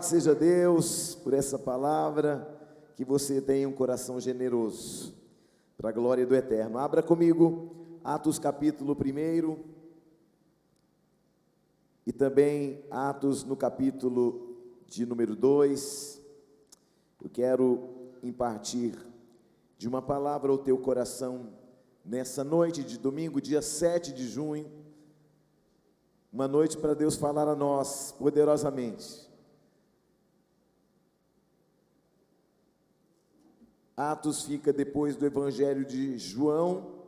Louvado seja Deus por essa palavra, que você tenha um coração generoso, para a glória do Eterno. Abra comigo Atos capítulo 1 e também Atos no capítulo de número 2. Eu quero impartir de uma palavra ao teu coração nessa noite de domingo, dia 7 de junho, uma noite para Deus falar a nós poderosamente. Atos fica depois do Evangelho de João.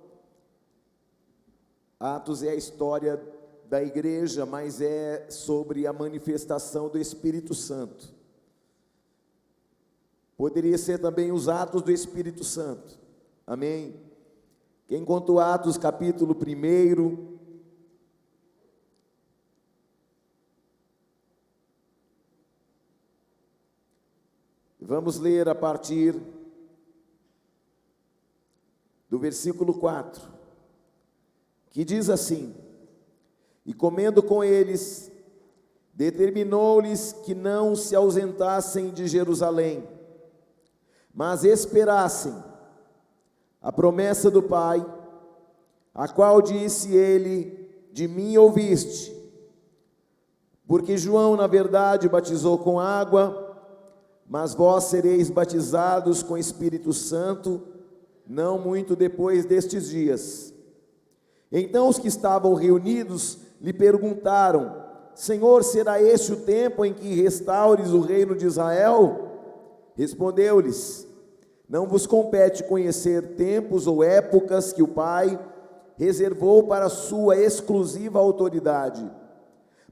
Atos é a história da igreja, mas é sobre a manifestação do Espírito Santo. Poderia ser também os Atos do Espírito Santo. Amém? Quem conta Atos capítulo 1, vamos ler a partir do versículo 4, que diz assim: E comendo com eles, determinou-lhes que não se ausentassem de Jerusalém, mas esperassem a promessa do Pai, a qual disse ele: De mim ouviste. Porque João, na verdade, batizou com água, mas vós sereis batizados com Espírito Santo, não muito depois destes dias. Então os que estavam reunidos lhe perguntaram: Senhor, será este o tempo em que restaures o reino de Israel? Respondeu-lhes: Não vos compete conhecer tempos ou épocas que o Pai reservou para sua exclusiva autoridade,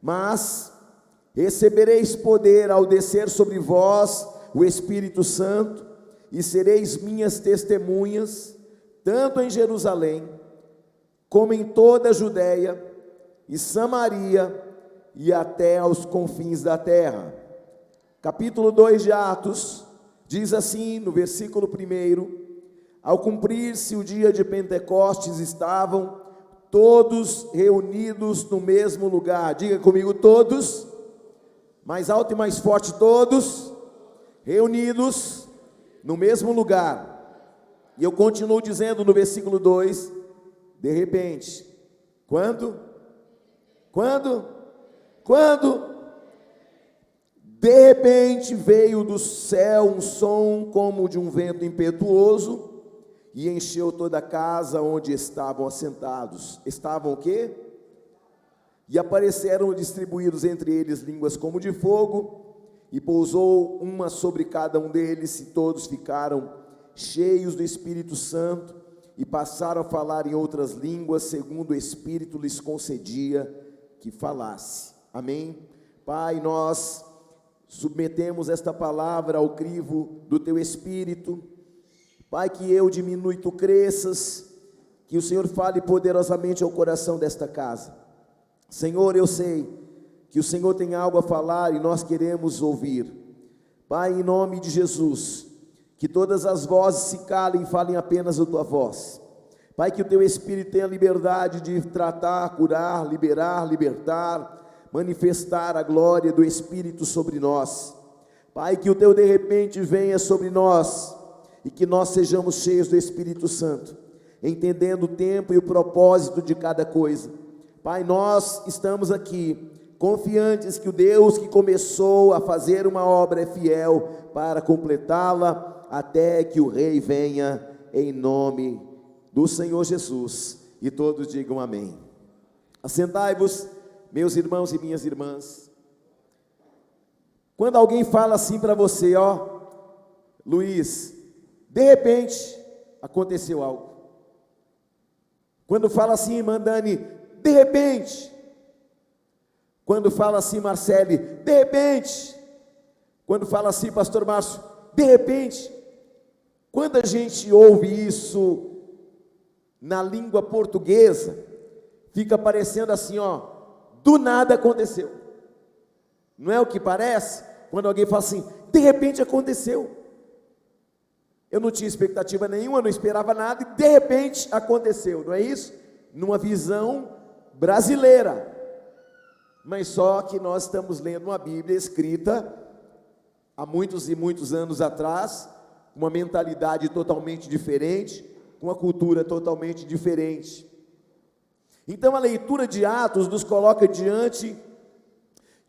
mas recebereis poder ao descer sobre vós o Espírito Santo, e sereis minhas testemunhas, tanto em Jerusalém, como em toda a Judéia e Samaria, e até aos confins da terra. Capítulo 2 de Atos, diz assim no versículo 1: Ao cumprir-se o dia de Pentecostes, estavam todos reunidos no mesmo lugar. Diga comigo, todos, mais alto e mais forte, todos reunidos no mesmo lugar. E eu continuo dizendo no versículo 2: de repente, quando? De repente veio do céu um som como de um vento impetuoso, e encheu toda a casa onde estavam assentados. Estavam o quê? E apareceram distribuídos entre eles línguas como de fogo, e pousou uma sobre cada um deles, e todos ficaram cheios do Espírito Santo, e passaram a falar em outras línguas, segundo o Espírito lhes concedia que falasse. Amém? Pai, nós submetemos esta palavra ao crivo do Teu Espírito. Pai, que eu diminua e Tu cresças, que o Senhor fale poderosamente ao coração desta casa. Senhor, eu sei que o Senhor tem algo a falar e nós queremos ouvir. Pai, em nome de Jesus, que todas as vozes se calem e falem apenas a Tua voz. Pai, que o Teu Espírito tenha liberdade de tratar, curar, liberar, libertar, manifestar a glória do Espírito sobre nós. Pai, que o Teu de repente venha sobre nós e que nós sejamos cheios do Espírito Santo, entendendo o tempo e o propósito de cada coisa. Pai, nós estamos aqui confiantes que o Deus que começou a fazer uma obra é fiel para completá-la até que o Rei venha, em nome do Senhor Jesus. E todos digam amém. Assentai-vos, meus irmãos e minhas irmãs. Quando alguém fala assim para você, ó, Luiz, de repente aconteceu algo. Quando fala assim, Mandani, de repente. Quando fala assim, Marcele, de repente. Quando fala assim, pastor Márcio, de repente. Quando a gente ouve isso na língua portuguesa, fica parecendo assim, ó, do nada aconteceu. Não é o que parece? Quando alguém fala assim, de repente aconteceu. Eu não tinha expectativa nenhuma, não esperava nada, e de repente aconteceu, não é isso? Numa visão brasileira. Mas só que nós estamos lendo uma Bíblia escrita há muitos e muitos anos atrás, uma mentalidade totalmente diferente, com uma cultura totalmente diferente. Então a leitura de Atos nos coloca diante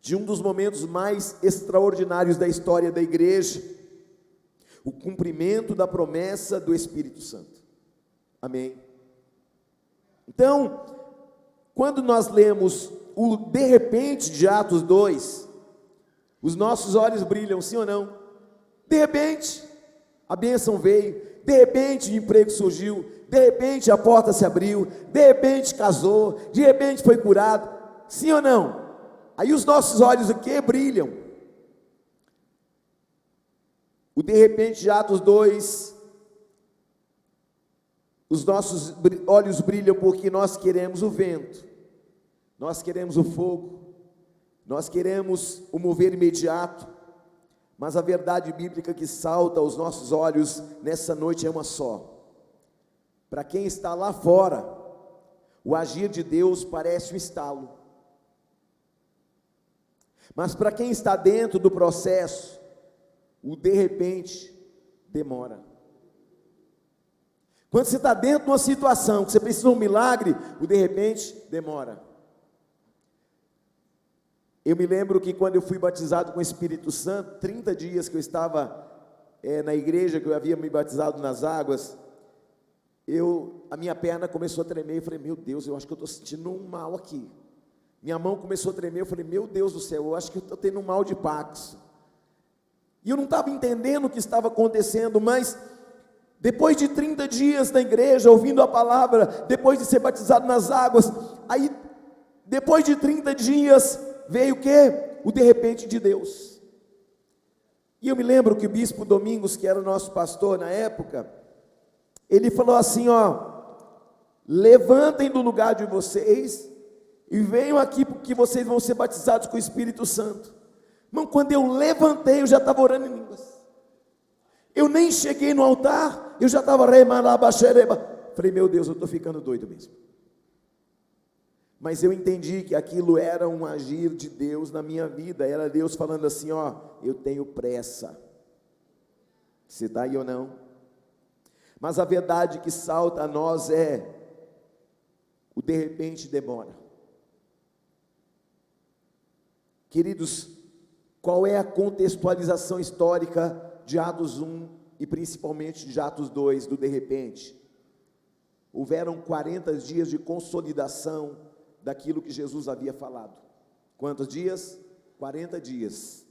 de um dos momentos mais extraordinários da história da igreja, o cumprimento da promessa do Espírito Santo. Amém? Então, quando nós lemos o de repente de Atos 2, os nossos olhos brilham, sim ou não? De repente, a bênção veio, de repente o emprego surgiu, de repente a porta se abriu, de repente casou, de repente foi curado, sim ou não? Aí os nossos olhos o que? Brilham. O de repente de Atos 2, os nossos olhos brilham porque nós queremos o vento, nós queremos o fogo, nós queremos o mover imediato, mas a verdade bíblica que salta aos nossos olhos nessa noite é uma só. Para quem está lá fora, o agir de Deus parece um estalo, mas para quem está dentro do processo, o de repente demora. Quando você está dentro de uma situação que você precisa de um milagre, o de repente demora. Eu me lembro que quando eu fui batizado com o Espírito Santo, 30 dias que eu estava na igreja, que eu havia me batizado nas águas, a minha perna começou a tremer, eu falei, meu Deus, eu acho que eu estou sentindo um mal aqui. Minha mão começou a tremer, eu falei, meu Deus do céu, eu acho que eu estou tendo um mal de Paxo. E eu não estava entendendo o que estava acontecendo, mas depois de 30 dias na igreja, ouvindo a palavra, depois de ser batizado nas águas, aí depois de 30 dias, veio o quê? O de repente de Deus. E eu me lembro que o bispo Domingos, que era o nosso pastor na época, ele falou assim, levantem do lugar de vocês e venham aqui porque vocês vão ser batizados com o Espírito Santo. Irmão, quando eu levantei, eu já estava orando em línguas. Eu nem cheguei no altar, eu já estava falei, meu Deus, eu estou ficando doido mesmo. Mas eu entendi que aquilo era um agir de Deus na minha vida, era Deus falando assim, eu tenho pressa. Você está aí ou não? Mas a verdade que salta a nós é, o de repente demora. Queridos, qual é a contextualização histórica de Atos 1 e principalmente de Atos 2, do de repente? Houveram 40 dias de consolidação daquilo que Jesus havia falado. Quantos dias? 40 dias.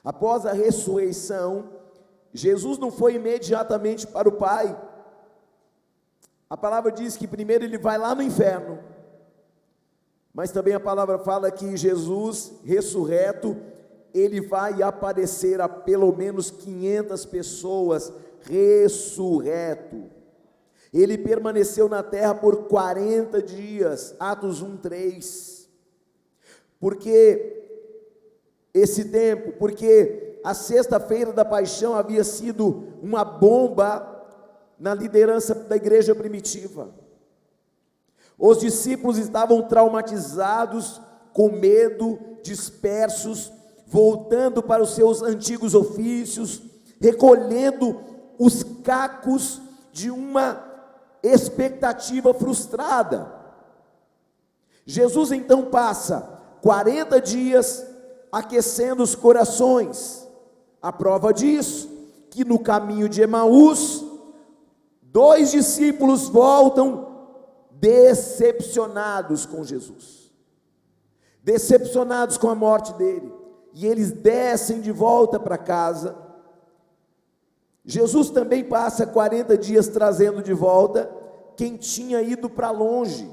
Após a ressurreição, Jesus não foi imediatamente para o Pai. A palavra diz que primeiro ele vai lá no inferno, mas também a palavra fala que Jesus ressurreto, ele vai aparecer a pelo menos 500 pessoas, ressurreto. Ele permaneceu na terra por 40 dias, Atos 1:3. Porque esse tempo, porque a sexta-feira da paixão havia sido uma bomba na liderança da igreja primitiva. Os discípulos estavam traumatizados, com medo, dispersos, voltando para os seus antigos ofícios, recolhendo os cacos de uma expectativa frustrada. Jesus então passa 40 dias aquecendo os corações. A prova disso, que no caminho de Emaús, 2 discípulos voltam decepcionados com Jesus, decepcionados com a morte dele, e eles descem de volta para casa. Jesus também passa 40 dias trazendo de volta quem tinha ido para longe.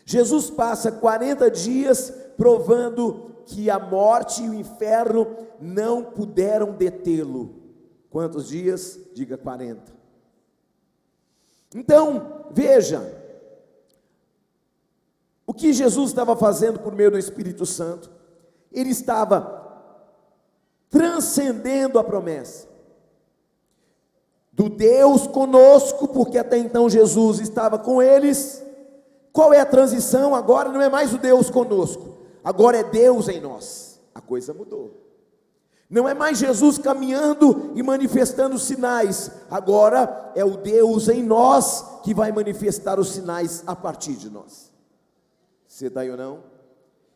Jesus passa 40 dias provando que a morte e o inferno não puderam detê-lo. Quantos dias? Diga 40. Então, veja, o que Jesus estava fazendo por meio do Espírito Santo? Ele estava transcendendo a promessa do Deus conosco, porque até então Jesus estava com eles. Qual é a transição? Agora não é mais o Deus conosco, agora é Deus em nós. A coisa mudou. Não é mais Jesus caminhando e manifestando sinais, agora é o Deus em nós que vai manifestar os sinais a partir de nós. Você está aí ou não?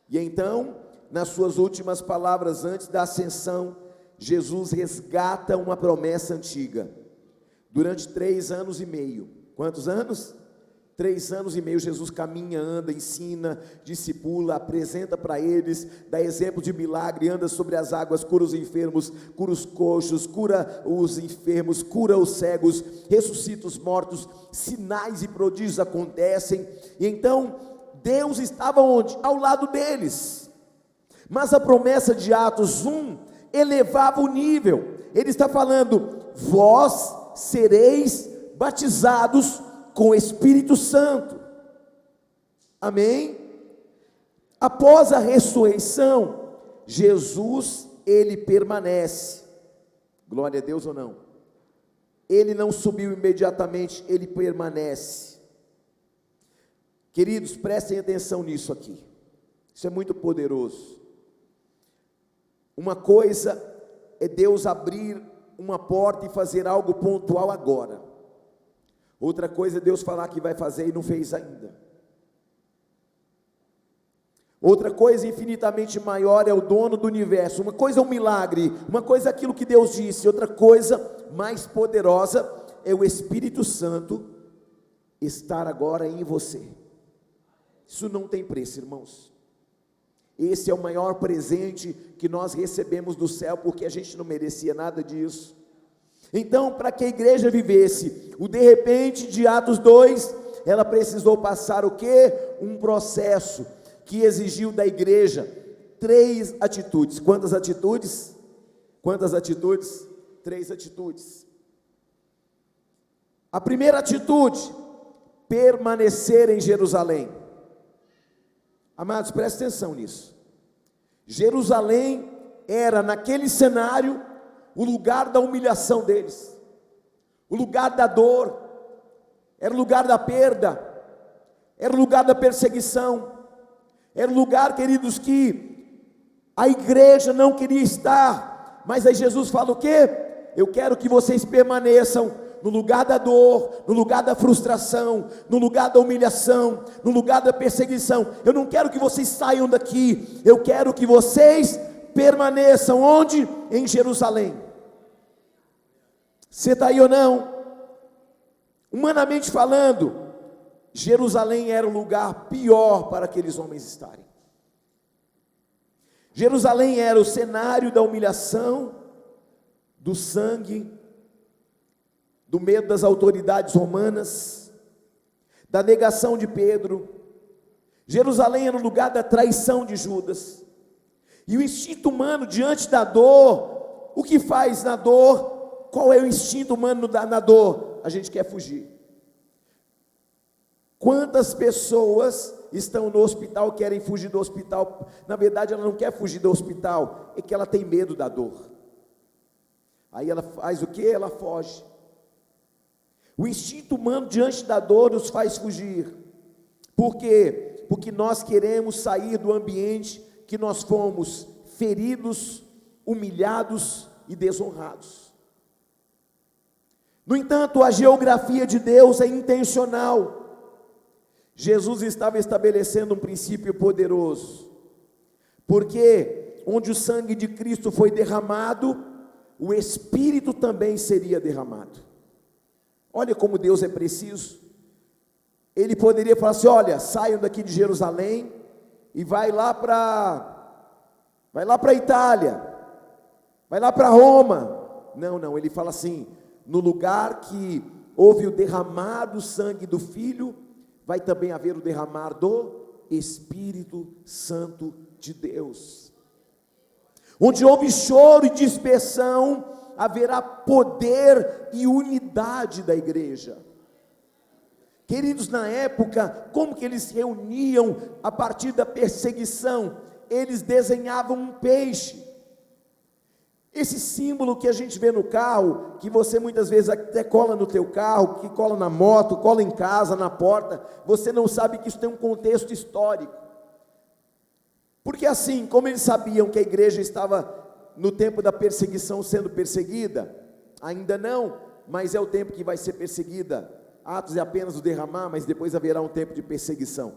E então, nas suas últimas palavras antes da ascensão, Jesus resgata uma promessa antiga. Durante 3 anos e meio, quantos anos? 3 anos e meio, Jesus caminha, anda, ensina, discipula, apresenta para eles, dá exemplo de milagre, anda sobre as águas, cura os enfermos, cura os coxos, cura os enfermos, cura os cegos, ressuscita os mortos, sinais e prodígios acontecem, e então, Deus estava onde? Ao lado deles, mas a promessa de Atos 1, elevava o nível, ele está falando, vós sereis batizados com o Espírito Santo, amém? Após a ressurreição, Jesus, ele permanece, glória a Deus ou não? Ele não subiu imediatamente, ele permanece. Queridos, prestem atenção nisso aqui, isso é muito poderoso. Uma coisa é Deus abrir uma porta e fazer algo pontual agora, outra coisa é Deus falar que vai fazer e não fez ainda. Outra coisa infinitamente maior é o dono do universo. Uma coisa é um milagre, uma coisa é aquilo que Deus disse, outra coisa mais poderosa é o Espírito Santo estar agora em você. Isso não tem preço, irmãos. Esse é o maior presente que nós recebemos do céu, porque a gente não merecia nada disso. Então, para que a igreja vivesse o de repente de Atos 2, ela precisou passar o quê? Um processo que exigiu da igreja 3 atitudes. Quantas atitudes? Quantas atitudes? 3 atitudes. A primeira atitude, permanecer em Jerusalém. Amados, prestem atenção nisso. Jerusalém era, naquele cenário, o lugar da humilhação deles, o lugar da dor, era o lugar da perda, era o lugar da perseguição, era o lugar, queridos, que a igreja não queria estar, mas aí Jesus fala o quê? Eu quero que vocês permaneçam no lugar da dor, no lugar da frustração, no lugar da humilhação, no lugar da perseguição. Eu não quero que vocês saiam daqui, eu quero que vocês permaneçam onde? Em Jerusalém. Você está aí ou não? Humanamente falando, Jerusalém era o lugar pior para aqueles homens estarem. Jerusalém era o cenário da humilhação, do sangue, do medo das autoridades romanas, da negação de Pedro. Jerusalém era o lugar da traição de Judas. E o instinto humano diante da dor, o que faz na dor? Qual é o instinto humano na dor? A gente quer fugir. Quantas pessoas estão no hospital, querem fugir do hospital? Na verdade ela não quer fugir do hospital, é que ela tem medo da dor. Aí ela faz o que? Ela foge. O instinto humano diante da dor nos faz fugir. Por quê? Porque nós queremos sair do ambiente que nós fomos feridos, humilhados e desonrados. No entanto, a geografia de Deus é intencional. Jesus estava estabelecendo um princípio poderoso, porque onde o sangue de Cristo foi derramado, o Espírito também seria derramado. Olha como Deus é preciso. Ele poderia falar assim: olha, saiam daqui de Jerusalém e vai lá para a Itália, vai lá para Roma. Não, ele fala assim: no lugar que houve o derramado sangue do Filho, vai também haver o derramar do Espírito Santo de Deus. Onde houve choro e dispersão, haverá poder e unidade da igreja. Queridos, na época, como que eles se reuniam a partir da perseguição? Eles desenhavam um peixe. Esse símbolo que a gente vê no carro, que você muitas vezes até cola no teu carro, que cola na moto, cola em casa, na porta, você não sabe que isso tem um contexto histórico. Porque assim, como eles sabiam que a igreja estava no tempo da perseguição sendo perseguida? Ainda não, mas é o tempo que vai ser perseguida. Atos é apenas o derramar, mas depois haverá um tempo de perseguição.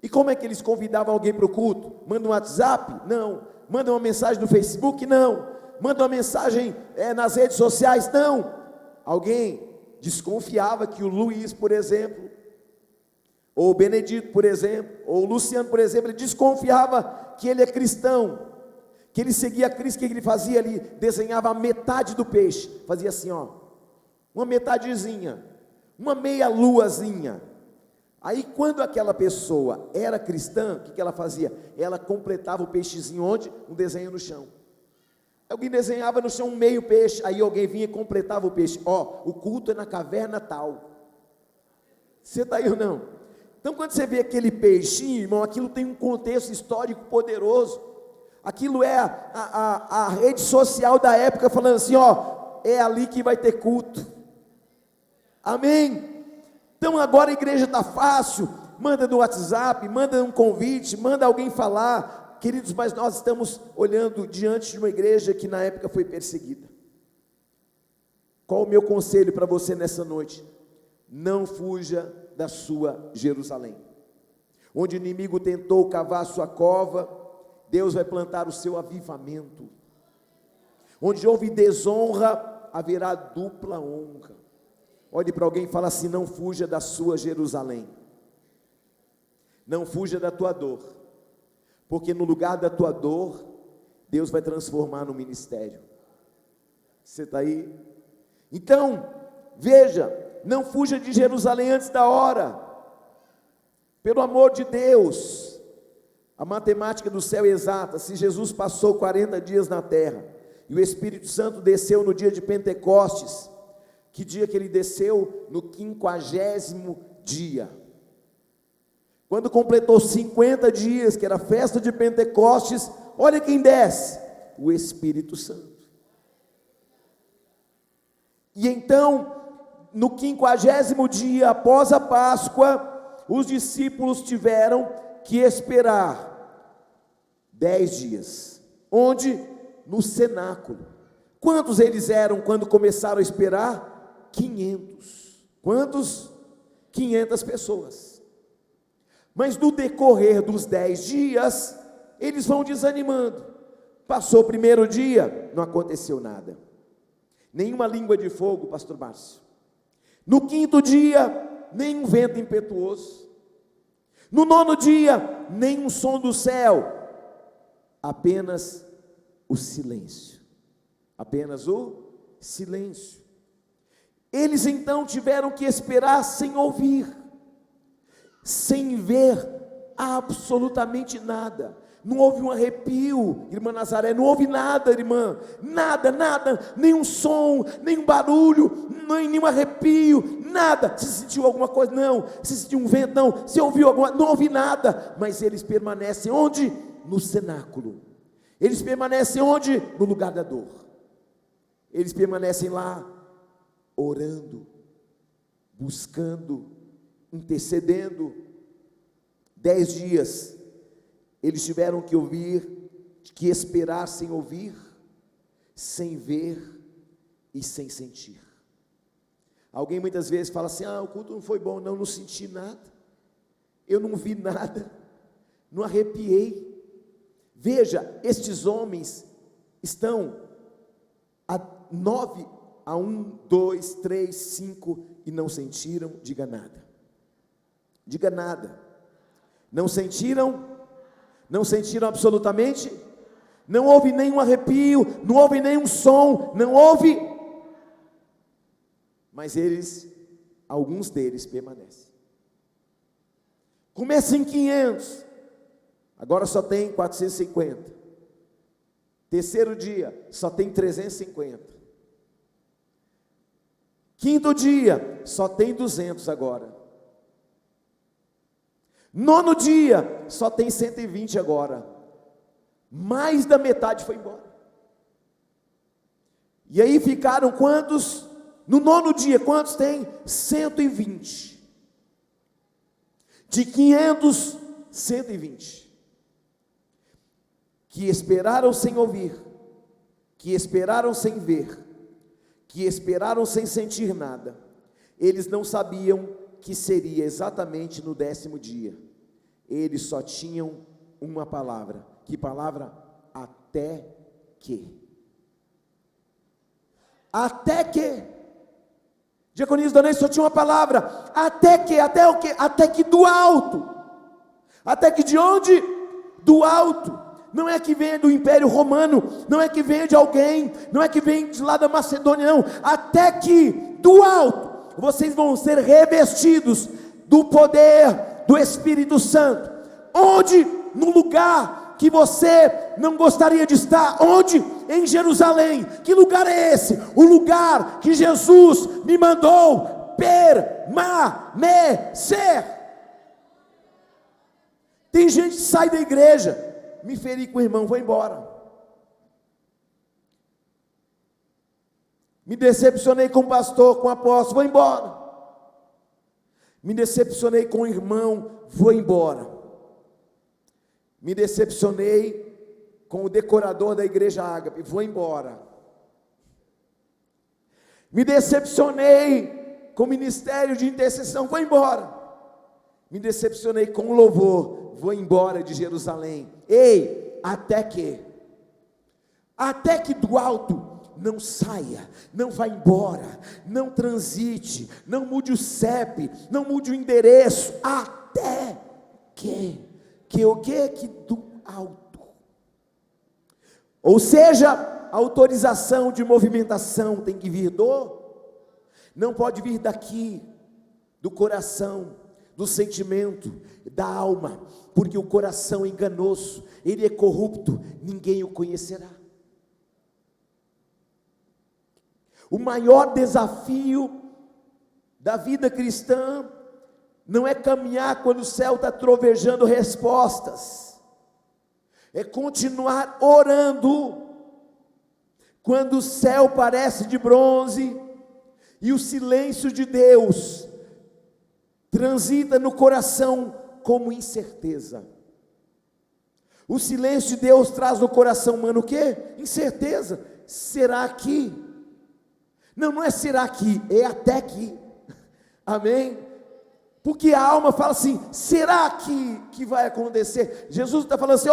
E como é que eles convidavam alguém para o culto? Manda um WhatsApp? Não. Manda uma mensagem no Facebook? Não. Manda uma mensagem nas redes sociais? Não. Alguém desconfiava que o Luiz, por exemplo, ou o Benedito, por exemplo, ou o Luciano, por exemplo, ele desconfiava que ele é cristão, que ele seguia Cristo. O que ele fazia? Ele desenhava a metade do peixe, fazia assim, ó, uma metadezinha, uma meia luazinha. Aí quando aquela pessoa era cristã, o que ela fazia? Ela completava o peixezinho onde? Um desenho no chão. Alguém desenhava no chão um meio peixe, aí alguém vinha e completava o peixe. Ó, o culto é na caverna tal. Você está aí ou não? Então quando você vê aquele peixinho, irmão, aquilo tem um contexto histórico poderoso. Aquilo é a rede social da época falando assim, ó, é ali que vai ter culto. Amém? Então agora a igreja está fácil, manda no WhatsApp, manda um convite, manda alguém falar. Queridos, mas nós estamos olhando diante de uma igreja que na época foi perseguida. Qual o meu conselho para você nessa noite? Não fuja da sua Jerusalém. Onde o inimigo tentou cavar a sua cova, Deus vai plantar o seu avivamento. Onde houve desonra, haverá dupla honra. Olhe para alguém e fala assim: não fuja da sua Jerusalém. Não fuja da tua dor. Porque no lugar da tua dor, Deus vai transformar no ministério. Você está aí? Então, veja, não fuja de Jerusalém antes da hora. Pelo amor de Deus. A matemática do céu é exata. Se Jesus passou 40 dias na terra, e o Espírito Santo desceu no dia de Pentecostes, que dia que ele desceu? No 50º dia. Quando completou 50 dias, que era a festa de Pentecostes, olha quem desce: o Espírito Santo. E então, no 50º dia, após a Páscoa, os discípulos tiveram que esperar 10 dias. Onde? No cenáculo. Quantos eles eram quando começaram a esperar? 500. Quantos? 500 pessoas. Mas no decorrer dos 10 dias, eles vão desanimando. Passou o primeiro dia, não aconteceu nada. Nenhuma língua de fogo, pastor Márcio. No 5º dia, nenhum vento impetuoso. No 9º dia, nenhum som do céu. Apenas o silêncio. Apenas o silêncio. Eles então tiveram que esperar sem ouvir, sem ver absolutamente nada. Não houve um arrepio, irmã Nazaré, não houve nada, irmã, nada, nenhum som, nenhum barulho, nenhum arrepio, nada. Se sentiu alguma coisa? Não. Se sentiu um vento? Não. Se ouviu alguma? Não ouvi nada. Mas eles permanecem onde? No cenáculo. Eles permanecem onde? No lugar da dor. Eles permanecem lá, orando, buscando, intercedendo. 10 dias, eles tiveram que ouvir, que esperar sem ouvir, sem ver e sem sentir. Alguém muitas vezes fala assim: o culto não foi bom. Não senti nada, eu não vi nada, não arrepiei. Veja, estes homens estão a 9, a 1, 2, 3, 5 e não sentiram. Diga nada, diga nada. Não sentiram? Não sentiram absolutamente? Não houve nenhum arrepio, não houve nenhum som, não houve. Mas eles, alguns deles permanecem. Começa em 500, agora só tem 450. Terceiro dia, só tem 350. 5º dia, só tem 200 agora. 9º dia, só tem 120 agora. Mais da metade foi embora. E aí ficaram quantos? No 9º dia, quantos tem? 120. De 500, 120. Que esperaram sem ouvir, que esperaram sem ver, que esperaram sem sentir nada, eles não sabiam que seria exatamente no 10º dia. Eles só tinham uma palavra. Que palavra? Até que. Até que. Diaconisa Donês só tinha uma palavra. Até que. Até o que? Até que do alto. Até que de onde? Do alto. Não é que venha do Império Romano, não é que venha de alguém, não é que venha de lá da Macedônia, não. Até que do alto vocês vão ser revestidos do poder do Espírito Santo. Onde? No lugar que você não gostaria de estar. Onde? Em Jerusalém. Que lugar é esse? O lugar que Jesus me mandou permanecer. Tem gente que sai da igreja, me feri com o irmão, vou embora. Me decepcionei com o pastor, com o apóstolo, vou embora. Me decepcionei com o irmão, vou embora. Me decepcionei com o decorador da igreja Ágape, vou embora. Me decepcionei com o ministério de intercessão, vou embora. Me decepcionei com o louvor, vou embora de Jerusalém. Ei, até que do alto não saia, não vá embora, não transite, não mude o CEP, não mude o endereço, até que o que? Que do alto. Ou seja, a autorização de movimentação tem que vir não pode vir daqui, do coração, do sentimento, da alma, porque o coração é enganoso, ele é corrupto, ninguém o conhecerá. O maior desafio da vida cristã não é caminhar quando o céu está trovejando respostas, é continuar orando quando o céu parece de bronze e o silêncio de Deus transita no coração como incerteza. O silêncio de Deus traz no coração humano o quê? Incerteza. Será que? Não é será que, é até que. Amém? Porque a alma fala assim, será que vai acontecer? Jesus está falando assim,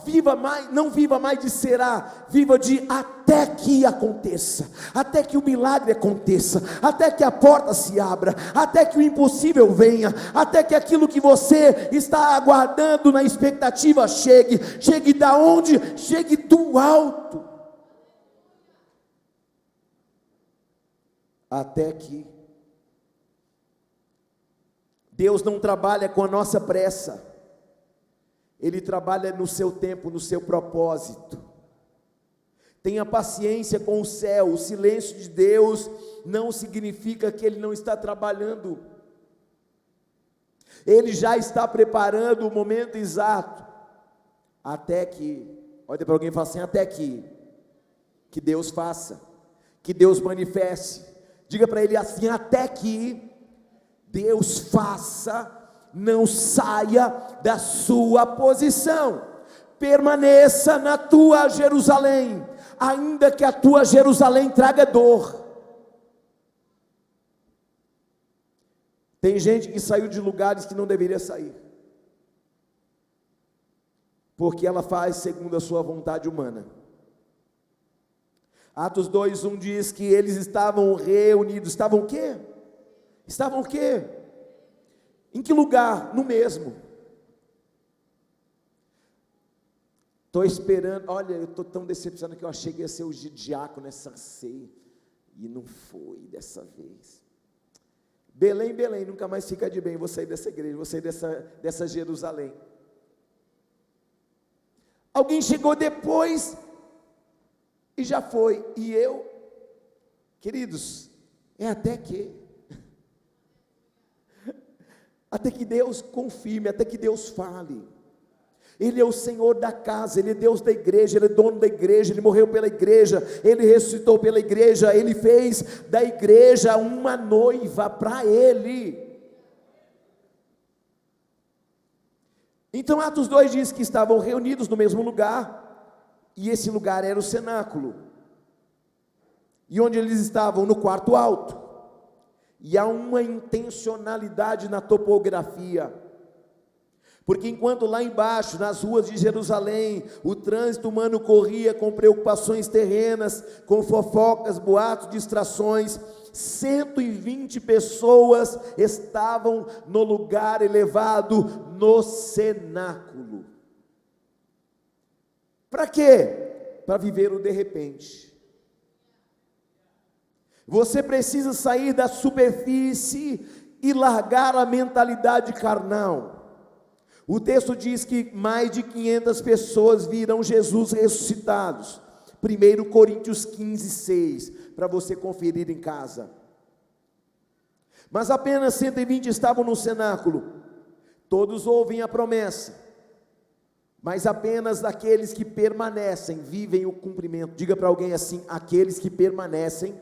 viva mais, não viva mais de será, viva de até que aconteça, até que o milagre aconteça, até que a porta se abra, até que o impossível venha, até que aquilo que você está aguardando na expectativa chegue da onde? Chegue do alto. Até que. Deus não trabalha com a nossa pressa, Ele trabalha no seu tempo, no seu propósito. Tenha paciência com o céu. O silêncio de Deus não significa que Ele não está trabalhando, Ele já está preparando o momento exato, até que, olha para alguém e fala assim, até que Deus faça, que Deus manifeste. Diga para ele assim, até que Deus faça, não saia da sua posição, permaneça na tua Jerusalém, ainda que a tua Jerusalém traga dor. Tem gente que saiu de lugares que não deveria sair, porque ela faz segundo a sua vontade humana. Atos 2:1 diz que eles estavam reunidos, estavam o quê? Estavam o quê? Em que lugar? No mesmo. Estou esperando, olha, eu estou tão decepcionado que eu achei que ia ser o diácono nessa ceia, e não foi dessa vez. Belém, nunca mais fica de bem, vou sair dessa igreja, vou sair dessa Jerusalém. Alguém chegou depois, e já foi, e eu, queridos, é até que Deus confirme, até que Deus fale. Ele é o Senhor da casa, Ele é Deus da igreja, Ele é dono da igreja, Ele morreu pela igreja, Ele ressuscitou pela igreja, Ele fez da igreja uma noiva para Ele. Então Atos 2 diz que estavam reunidos no mesmo lugar, e esse lugar era o cenáculo. E onde eles estavam? No quarto alto. E há uma intencionalidade na topografia, porque enquanto lá embaixo, nas ruas de Jerusalém, o trânsito humano corria com preocupações terrenas, com fofocas, boatos, distrações, 120 pessoas estavam no lugar elevado, no cenáculo. Para quê? Para viver o de repente. Você precisa sair da superfície e largar a mentalidade carnal. O texto diz que mais de 500 pessoas viram Jesus ressuscitados. 1 Coríntios 15, 6, para você conferir em casa. Mas apenas 120 estavam no cenáculo. Todos ouvem a promessa, mas apenas aqueles que permanecem vivem o cumprimento. Diga para alguém assim: aqueles que permanecem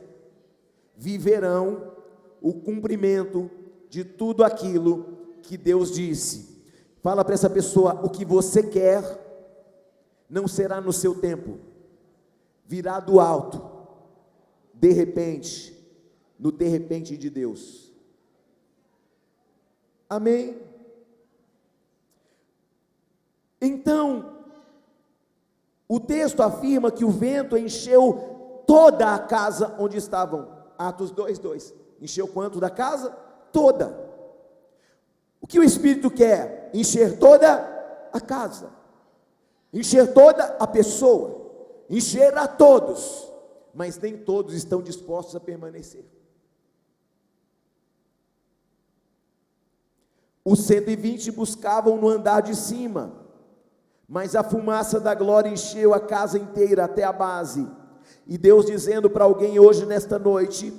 viverão o cumprimento de tudo aquilo que Deus disse. Fala para essa pessoa: o que você quer não será no seu tempo, virá do alto, de repente, no de repente de Deus. Amém? Então, o texto afirma que o vento encheu toda a casa onde estavam. Atos 2:2. Encheu quanto da casa? Toda. O que o Espírito quer? Encher toda a casa, encher toda a pessoa, encher a todos, mas nem todos estão dispostos a permanecer. Os 120 buscavam no andar de cima, mas a fumaça da glória encheu a casa inteira até a base. E Deus dizendo para alguém hoje, nesta noite,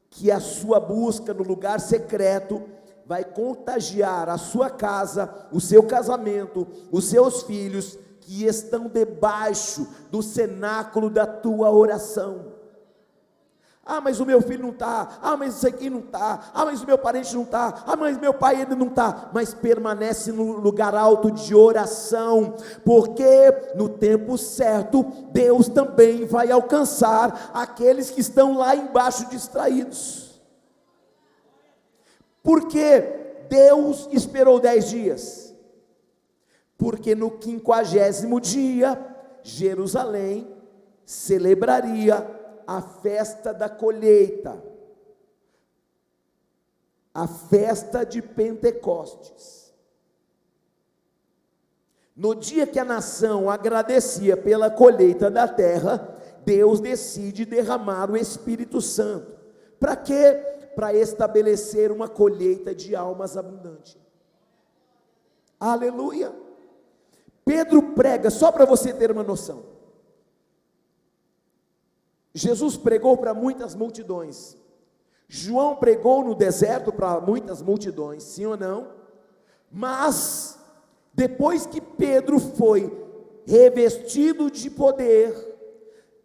que a sua busca no lugar secreto vai contagiar a sua casa, o seu casamento, os seus filhos, que estão debaixo do cenáculo da tua oração. Ah, mas o meu filho não está, ah, mas isso aqui não está, ah, mas o meu parente não está, ah, mas meu pai ainda não está, mas permanece no lugar alto de oração, porque no tempo certo, Deus também vai alcançar aqueles que estão lá embaixo distraídos. Por que Deus esperou 10 dias? Porque no 50º dia, Jerusalém celebraria a festa da colheita, a festa de Pentecostes. No dia que a nação agradecia pela colheita da terra, Deus decide derramar o Espírito Santo. Para quê? Para estabelecer uma colheita de almas abundante. Aleluia! Pedro prega, só para você ter uma noção. Jesus pregou para muitas multidões. João pregou no deserto para muitas multidões, sim ou não? Mas, depois que Pedro foi revestido de poder,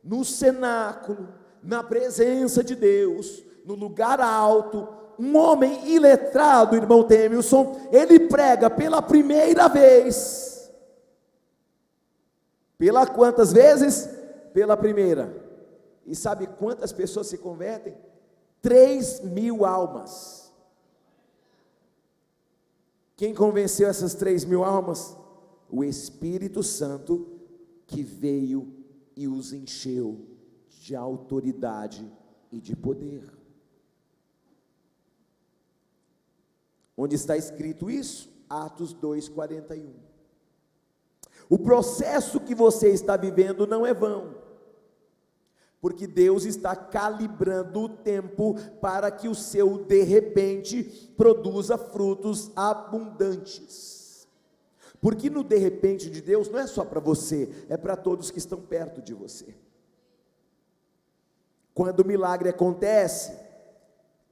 no cenáculo, na presença de Deus, no lugar alto, um homem iletrado, irmão Temilson, ele prega pela primeira vez. Pela quantas vezes? Pela primeira. E sabe quantas pessoas se convertem? 3.000 almas. Quem convenceu essas 3.000 almas? O Espírito Santo, que veio e os encheu de autoridade e de poder. Onde está escrito isso? Atos 2:41. O processo que você está vivendo não é vão, porque Deus está calibrando o tempo para que o seu de repente produza frutos abundantes. Porque no de repente de Deus não é só para você, é para todos que estão perto de você. Quando o milagre acontece,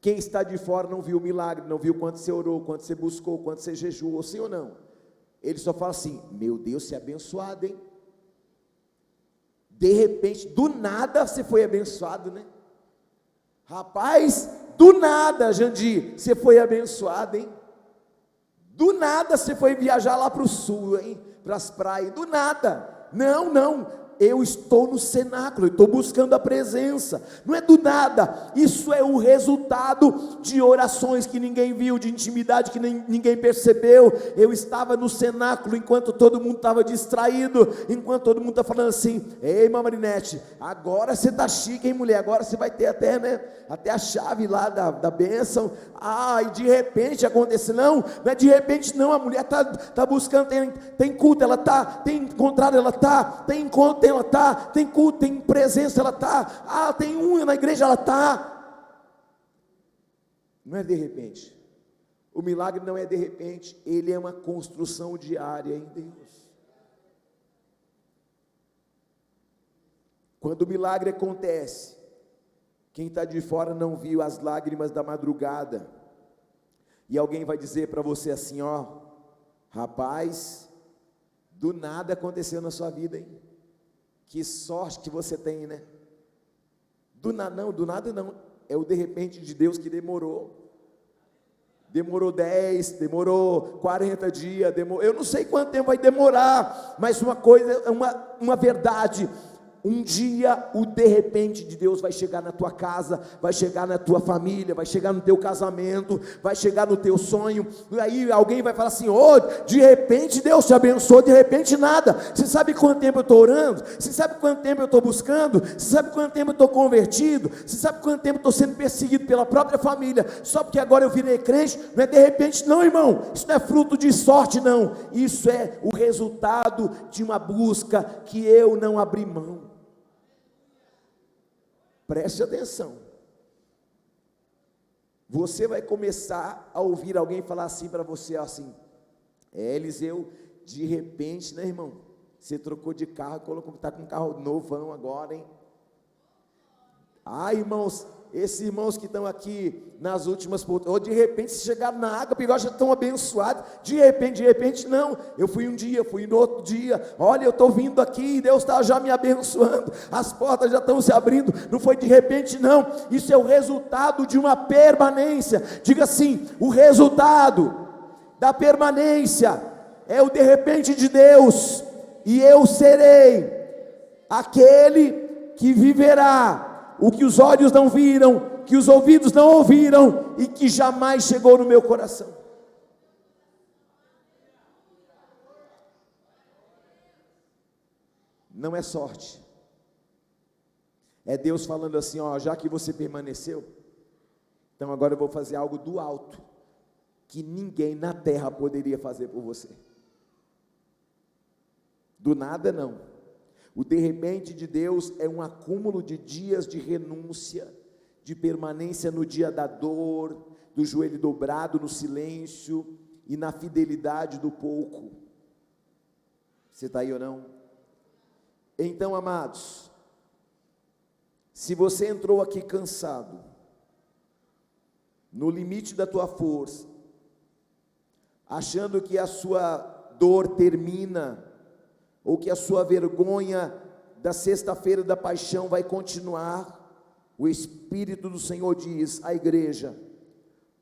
quem está de fora não viu o milagre, não viu quanto você orou, quanto você buscou, quanto você jejuou, sim ou não? Ele só fala assim: meu Deus, você é abençoado, hein? De repente, do nada você foi abençoado, né? Rapaz, do nada, Jandir, você foi abençoado, hein? Do nada você foi viajar lá para o sul, hein? Para as praias, do nada. Não, eu estou no cenáculo, eu estou buscando a presença, não é do nada, isso é o resultado de orações que ninguém viu, de intimidade que ninguém percebeu. Eu estava no cenáculo enquanto todo mundo estava distraído, enquanto todo mundo está falando assim: ei, irmã Marinete, agora você está chique, hein, mulher, agora você vai ter até, né, até a chave lá da bênção. E de repente acontece, não é de repente não, a mulher está buscando, tem culto, ela está, tem encontrado, ela está, tem encontro, ela está, tem culto, tem presença, ela está, tem unha na igreja, ela está. Não é de repente, o milagre não é de repente, ele é uma construção diária em Deus. Quando o milagre acontece, quem está de fora não viu as lágrimas da madrugada, e alguém vai dizer para você assim: rapaz, do nada aconteceu na sua vida, hein? Que sorte que você tem, né? Do nada não, é o de repente de Deus que demorou 10, demorou 40 dias, eu não sei quanto tempo vai demorar, mas uma coisa, uma verdade: um dia o de repente de Deus vai chegar na tua casa, vai chegar na tua família, vai chegar no teu casamento, vai chegar no teu sonho. E aí alguém vai falar assim: de repente Deus te abençoou, de repente nada. Você sabe quanto tempo eu estou orando? Você sabe quanto tempo eu estou buscando? Você sabe quanto tempo eu estou convertido? Você sabe quanto tempo eu estou sendo perseguido pela própria família, só porque agora eu virei crente? Não é de repente não, irmão, isso não é fruto de sorte não, isso é o resultado de uma busca que eu não abri mão. Preste atenção, você vai começar a ouvir alguém falar assim para você, assim: Eliseu, de repente, né, irmão, você trocou de carro, está com um carro novão agora, hein? Irmãos, esses irmãos que estão aqui nas últimas, ou de repente se chegaram na água, porque já estão abençoados, de repente não, eu fui um dia, fui no outro dia, olha, eu estou vindo aqui, Deus está já me abençoando, as portas já estão se abrindo, não foi de repente não, isso é o resultado de uma permanência. Diga assim: o resultado da permanência é o de repente de Deus, e eu serei aquele que viverá o que os olhos não viram, que os ouvidos não ouviram, e que jamais chegou no meu coração. Não é sorte, é Deus falando assim: já que você permaneceu, então agora eu vou fazer algo do alto, que ninguém na terra poderia fazer por você. Do nada não. O de repente de Deus é um acúmulo de dias de renúncia, de permanência no dia da dor, do joelho dobrado no silêncio e na fidelidade do pouco. Você está aí ou não? Então, amados, se você entrou aqui cansado, no limite da tua força, achando que a sua dor termina, ou que a sua vergonha da sexta-feira da paixão vai continuar, o Espírito do Senhor diz à igreja: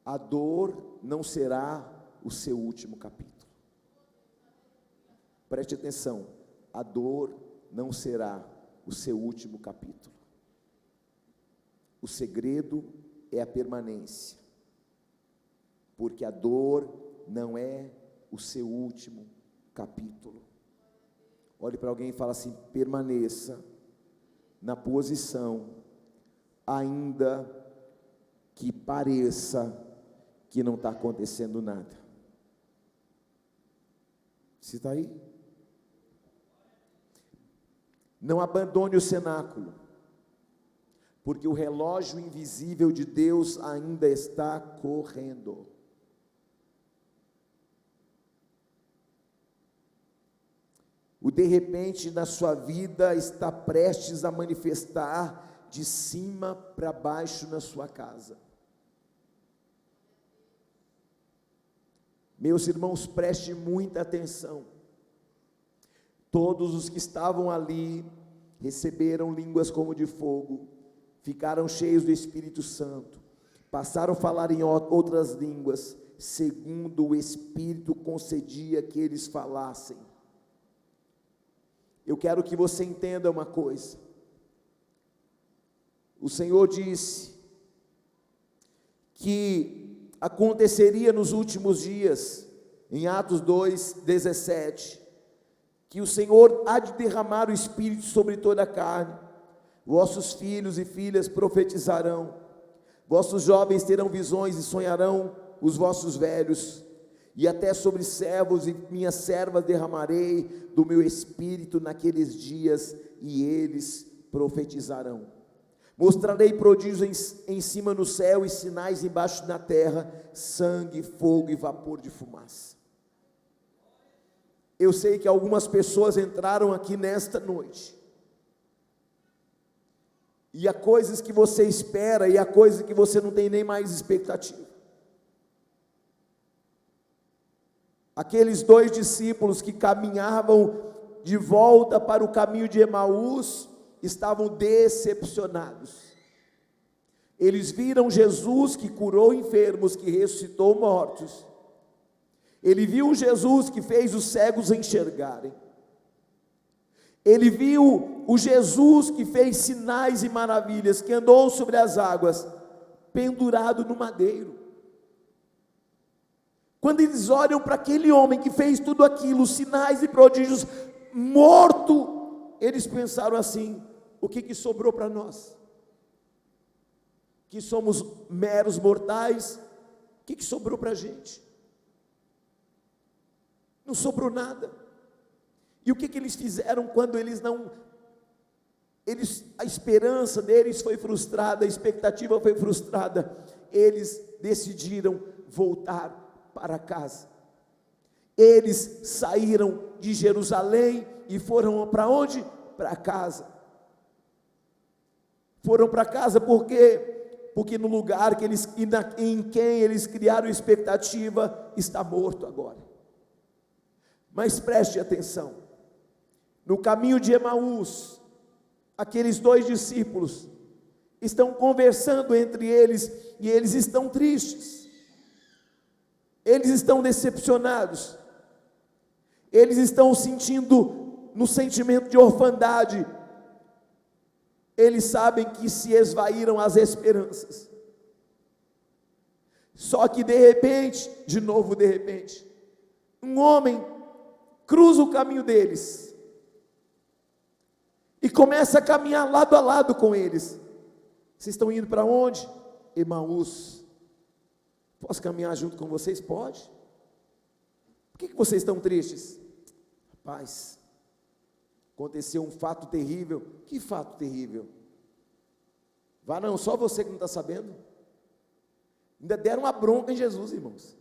a dor não será o seu último capítulo. Preste atenção, a dor não será o seu último capítulo. O segredo é a permanência, porque a dor não é o seu último capítulo. Olhe para alguém e fala assim: permaneça na posição, ainda que pareça que não está acontecendo nada. Você está aí? Não abandone o cenáculo, porque o relógio invisível de Deus ainda está correndo. O de repente na sua vida está prestes a manifestar de cima para baixo na sua casa. Meus irmãos, preste muita atenção. Todos os que estavam ali receberam línguas como de fogo, ficaram cheios do Espírito Santo, passaram a falar em outras línguas, segundo o Espírito concedia que eles falassem. eu quero que você entenda uma coisa. O Senhor disse que aconteceria nos últimos dias, em Atos 2:17, que o Senhor há de derramar o Espírito sobre toda a carne, vossos filhos e filhas profetizarão, vossos jovens terão visões e sonharão os vossos velhos, e até sobre servos e minhas servas derramarei do meu Espírito naqueles dias, e eles profetizarão. Mostrarei prodígios em cima no céu e sinais embaixo na terra, sangue, fogo e vapor de fumaça. Eu sei que algumas pessoas entraram aqui nesta noite, e há coisas que você espera, e há coisas que você não tem nem mais expectativa. Aqueles 2 discípulos que caminhavam de volta para o caminho de Emaús, estavam decepcionados. Eles viram Jesus que curou enfermos, que ressuscitou mortos. Ele viu Jesus que fez os cegos enxergarem. Ele viu o Jesus que fez sinais e maravilhas, que andou sobre as águas, pendurado no madeiro. Quando eles olham para aquele homem que fez tudo aquilo, sinais e prodígios, morto, eles pensaram assim: o que sobrou para nós? Que somos meros mortais, o que sobrou para a gente? Não sobrou nada. E o que eles fizeram quando a esperança deles foi frustrada, a expectativa foi frustrada? Eles decidiram voltar para casa. Eles saíram de Jerusalém e foram para onde? Para casa. Foram para casa porque no lugar em quem eles criaram expectativa, está morto agora. Mas preste atenção, no caminho de Emaús, aqueles 2 discípulos estão conversando entre eles, e eles estão tristes, eles estão decepcionados, eles estão sentindo no sentimento de orfandade, eles sabem que se esvaíram as esperanças. Só que de repente, um homem cruza o caminho deles e começa a caminhar lado a lado com eles. Vocês estão indo para onde? Emaús. Posso caminhar junto com vocês? Pode. Por que vocês estão tristes? Rapaz, aconteceu um fato terrível. Que fato terrível? Vá não, só você que não está sabendo. Ainda deram uma bronca em Jesus, irmãos.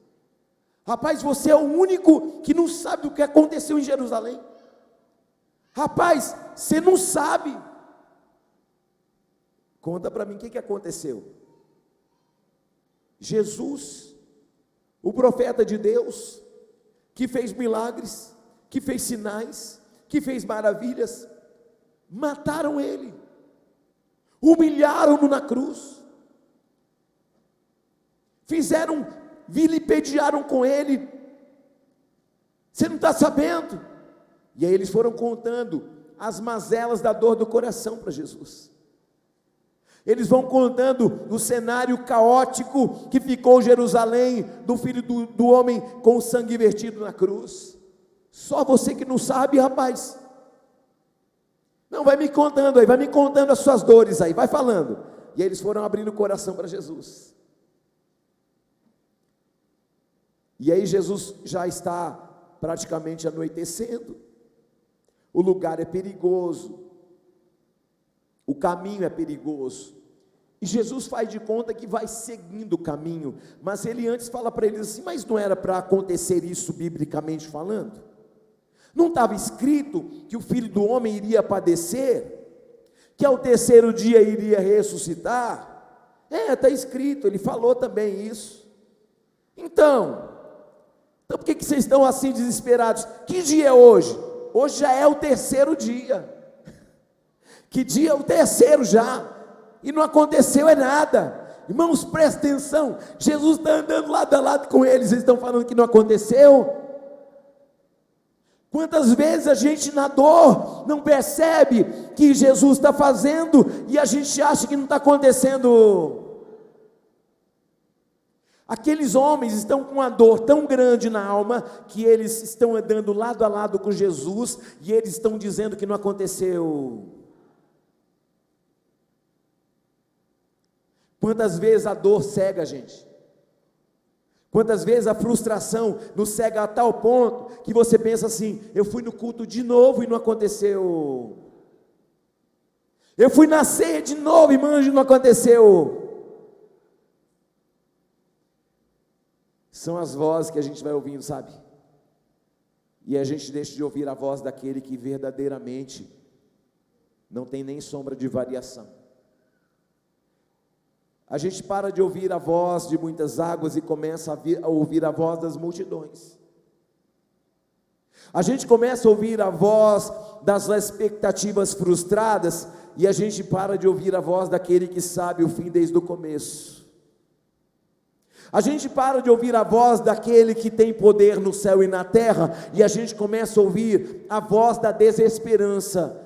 Rapaz, você é o único que não sabe o que aconteceu em Jerusalém. Rapaz, você não sabe. Conta para mim o que aconteceu. Jesus, o profeta de Deus, que fez milagres, que fez sinais, que fez maravilhas, mataram ele, humilharam-no na cruz, vilipendiaram com ele. Você não está sabendo? E aí eles foram contando as mazelas da dor do coração para Jesus. Eles vão contando o cenário caótico que ficou Jerusalém, do filho do homem com o sangue vertido na cruz. Só você que não sabe, rapaz. Não, vai me contando aí, vai me contando as suas dores aí, vai falando. E aí eles foram abrindo o coração para Jesus. E aí Jesus já está praticamente anoitecendo. O lugar é perigoso, o caminho é perigoso, e Jesus faz de conta que vai seguindo o caminho, mas ele antes fala para eles assim: mas não era para acontecer isso biblicamente falando? Não estava escrito que o Filho do Homem iria padecer, que ao 3º dia iria ressuscitar? Está escrito, ele falou também isso. Então por que vocês estão assim desesperados? Que dia é hoje? Hoje já é o 3º dia. Que dia é o 3º já? E não aconteceu nada. Irmãos, presta atenção. Jesus está andando lado a lado com eles. Eles estão falando que não aconteceu. Quantas vezes a gente na dor não percebe que Jesus está fazendo e a gente acha que não está acontecendo? Aqueles homens estão com uma dor tão grande na alma que eles estão andando lado a lado com Jesus e eles estão dizendo que não aconteceu. Quantas vezes a dor cega a gente? Quantas vezes a frustração nos cega a tal ponto que você pensa assim: eu fui no culto de novo e não aconteceu. Eu fui na ceia de novo, irmão, e não aconteceu. São as vozes que a gente vai ouvindo, sabe? E a gente deixa de ouvir a voz daquele que verdadeiramente não tem nem sombra de variação. A gente para de ouvir a voz de muitas águas e começa a ouvir a voz das multidões. A gente começa a ouvir a voz das expectativas frustradas e a gente para de ouvir a voz daquele que sabe o fim desde o começo. A gente para de ouvir a voz daquele que tem poder no céu e na terra e a gente começa a ouvir a voz da desesperança.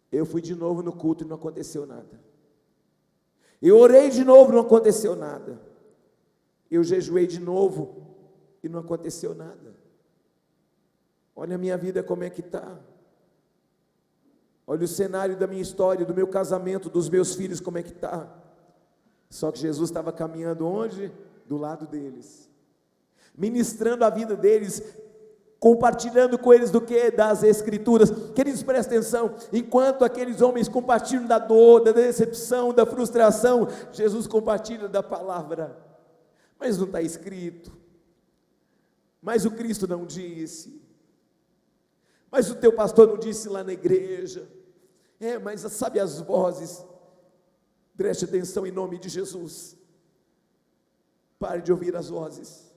Eu fui de novo no culto e não aconteceu nada. Eu orei de novo, não aconteceu nada. Eu jejuei de novo e não aconteceu nada. Olha a minha vida como é que está. Olha o cenário da minha história, do meu casamento, dos meus filhos como é que está. Só que Jesus estava caminhando onde? Do lado deles, ministrando a vida deles, compartilhando com eles do que? Das Escrituras. Queridos, prestem atenção, enquanto aqueles homens compartilham da dor, da decepção, da frustração, Jesus compartilha da palavra. Mas não está escrito, mas o Cristo não disse, mas o teu pastor não disse lá na igreja, mas sabe as vozes. Preste atenção em nome de Jesus, pare de ouvir as vozes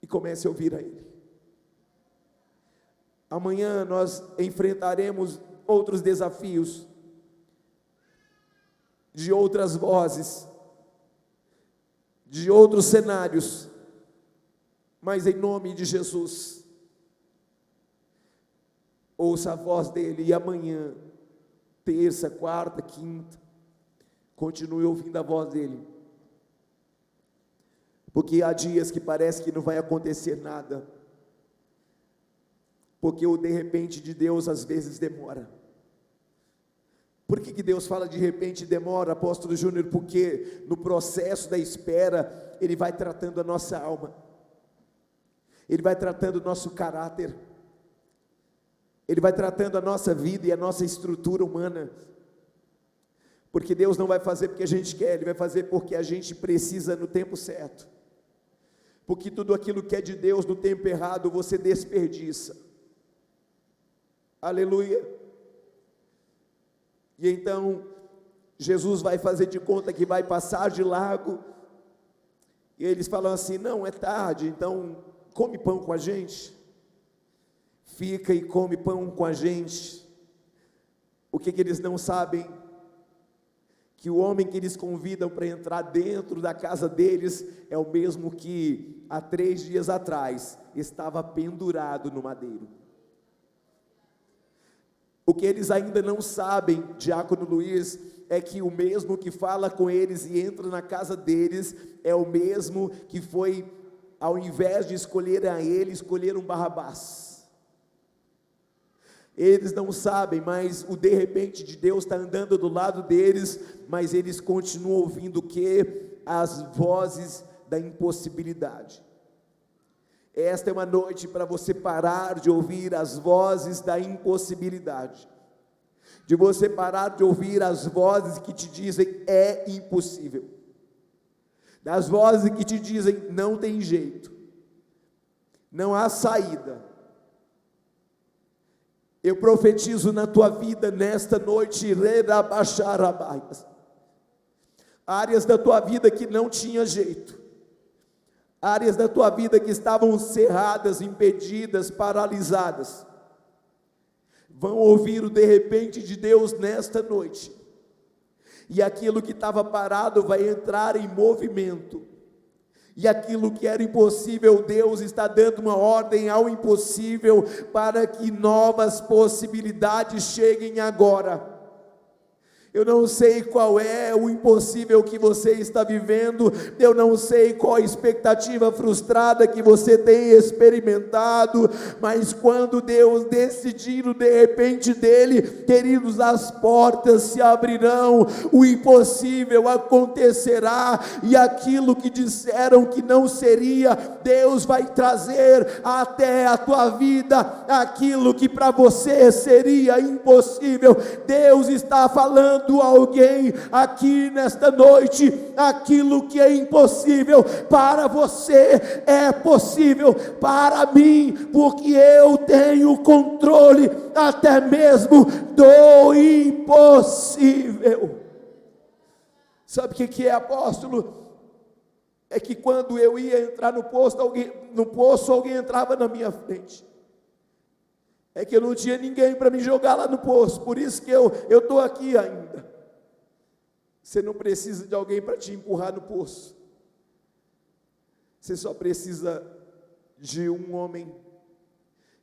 e comece a ouvir a Ele. Amanhã nós enfrentaremos outros desafios, de outras vozes, de outros cenários, mas em nome de Jesus, ouça a voz dEle e amanhã, terça, quarta, quinta, continue ouvindo a voz dEle, porque há dias que parece que não vai acontecer nada, porque o de repente de Deus às vezes demora. Por que Deus fala de repente e demora, apóstolo Júnior? Porque no processo da espera, Ele vai tratando a nossa alma, Ele vai tratando o nosso caráter, Ele vai tratando a nossa vida e a nossa estrutura humana, porque Deus não vai fazer porque a gente quer, Ele vai fazer porque a gente precisa no tempo certo, porque tudo aquilo que é de Deus no tempo errado, você desperdiça, aleluia. E então, Jesus vai fazer de conta que vai passar de largo, e eles falam assim: não, é tarde, então come pão com a gente, fica e come pão com a gente. O que eles não sabem? Que o homem que eles convidam para entrar dentro da casa deles, é o mesmo que há 3 dias atrás, estava pendurado no madeiro. O que eles ainda não sabem, Diácono Luiz, é que o mesmo que fala com eles e entra na casa deles, é o mesmo que foi, ao invés de escolher a ele, escolheram Barrabás. Eles não sabem, mas o de repente de Deus está andando do lado deles, mas eles continuam ouvindo o que? As vozes da impossibilidade. Esta é uma noite para você parar de ouvir as vozes da impossibilidade, de você parar de ouvir as vozes que te dizem é impossível, das vozes que te dizem não tem jeito, não há saída. Eu profetizo na tua vida nesta noite, áreas da tua vida que não tinha jeito, áreas da tua vida que estavam cerradas, impedidas, paralisadas, vão ouvir o de repente de Deus nesta noite, e aquilo que estava parado vai entrar em movimento, E aquilo que era impossível, Deus está dando uma ordem ao impossível para que novas possibilidades cheguem agora. Eu não sei qual é o impossível que você está vivendo, eu não sei qual a expectativa frustrada que você tem experimentado, mas quando Deus decidir de repente dele, queridos, as portas se abrirão, o impossível acontecerá, e aquilo que disseram que não seria, Deus vai trazer até a tua vida, aquilo que para você seria impossível. Deus está falando a alguém aqui nesta noite: aquilo que é impossível para você é possível para mim, porque eu tenho controle até mesmo do impossível. Sabe o que é, apóstolo? É que quando eu ia entrar no poço, alguém entrava na minha frente. É que eu não tinha ninguém para me jogar lá no poço, por isso que eu estou aqui ainda. Você não precisa de alguém para te empurrar no poço. Você só precisa de um homem,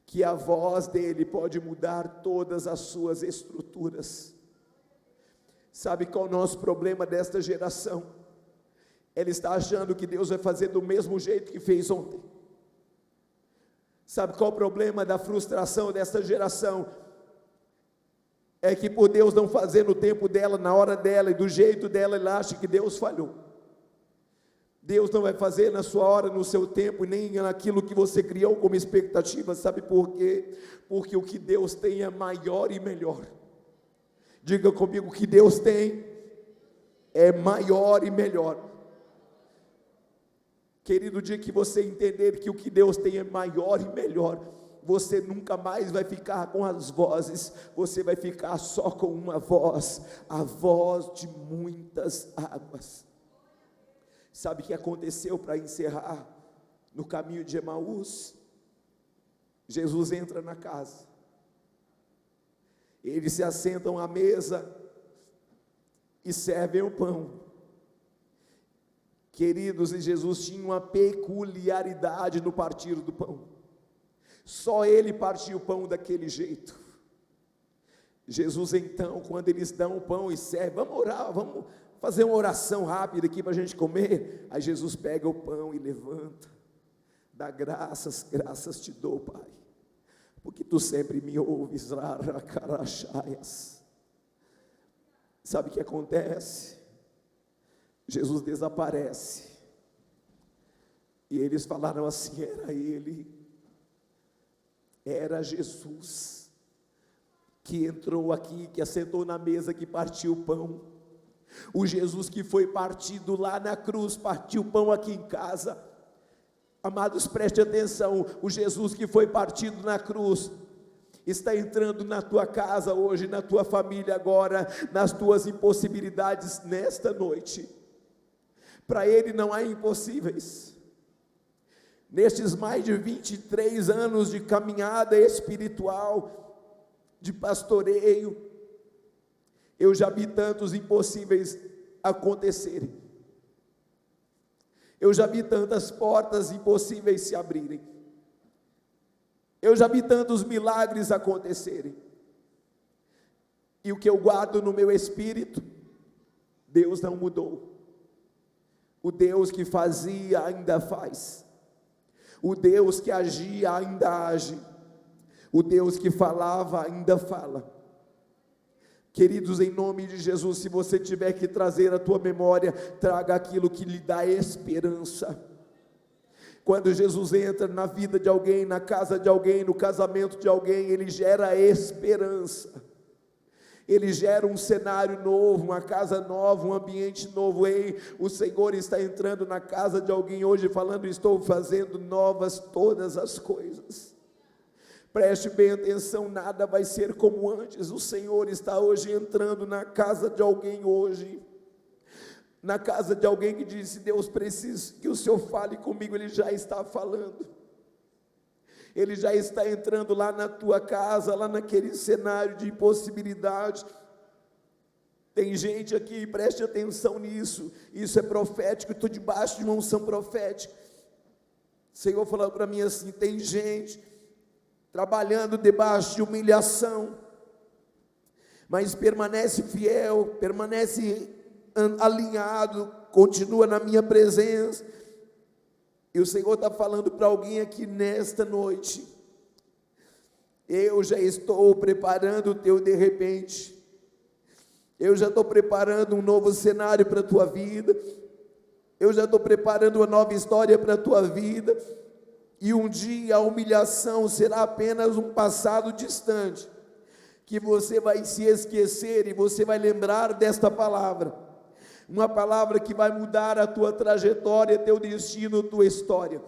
que a voz dele pode mudar todas as suas estruturas. Sabe qual é o nosso problema desta geração? Ela está achando que Deus vai fazer do mesmo jeito que fez ontem. Sabe qual o problema da frustração desta geração? É que por Deus não fazer no tempo dela, na hora dela e do jeito dela, ela acha que Deus falhou. Deus não vai fazer na sua hora, no seu tempo, nem naquilo que você criou como expectativa. Sabe por quê? Porque o que Deus tem é maior e melhor. Diga comigo: o que Deus tem é maior e melhor. Querido, o dia que você entender que o que Deus tem é maior e melhor, você nunca mais vai ficar com as vozes, você vai ficar só com uma voz, a voz de muitas águas. Sabe o que aconteceu, para encerrar, no caminho de Emaús? Jesus entra na casa, eles se assentam à mesa e servem o pão. Queridos, e Jesus tinha uma peculiaridade no partir do pão. Só ele partia o pão daquele jeito. Jesus então, quando eles dão o pão e servem, vamos orar, vamos fazer uma oração rápida aqui para a gente comer. Aí Jesus pega o pão e levanta, dá graças te dou, Pai, porque tu sempre me ouves. Sabe o que acontece? Jesus desaparece, e eles falaram assim: era ele, era Jesus, que entrou aqui, que assentou na mesa, que partiu o pão, o Jesus que foi partido lá na cruz, partiu o pão aqui em casa. Amados, preste atenção, o Jesus que foi partido na cruz, está entrando na tua casa hoje, na tua família agora, nas tuas impossibilidades nesta noite. Para ele não há impossíveis. Nestes mais de 23 anos de caminhada espiritual, de pastoreio, eu já vi tantos impossíveis acontecerem. Eu já vi tantas portas impossíveis se abrirem. Eu já vi tantos milagres acontecerem. E o que eu guardo no meu espírito, Deus não mudou. O Deus que fazia ainda faz. O Deus que agia ainda age. O Deus que falava ainda fala. Queridos, em nome de Jesus, se você tiver que trazer a tua memória, traga aquilo que lhe dá esperança. Quando Jesus entra na vida de alguém, na casa de alguém, no casamento de alguém, ele gera esperança. Ele gera um cenário novo, uma casa nova, um ambiente novo. Ei, o Senhor está entrando na casa de alguém hoje falando: estou fazendo novas todas as coisas. Preste bem atenção, nada vai ser como antes. O Senhor está hoje entrando na casa de alguém hoje, na casa de alguém que disse: Deus, preciso que o Senhor fale comigo. Ele já está falando. Ele já está entrando lá na tua casa, lá naquele cenário de impossibilidade. Tem gente aqui, preste atenção nisso, isso é profético, eu estou debaixo de uma unção profética. O Senhor falou para mim assim: tem gente trabalhando debaixo de humilhação, mas permanece fiel, permanece alinhado, continua na minha presença. E o Senhor está falando para alguém aqui nesta noite: eu já estou preparando o teu de repente, eu já estou preparando um novo cenário para a tua vida, eu já estou preparando uma nova história para a tua vida, e um dia a humilhação será apenas um passado distante, que você vai se esquecer e você vai lembrar desta palavra, uma palavra que vai mudar a tua trajetória, teu destino, tua história.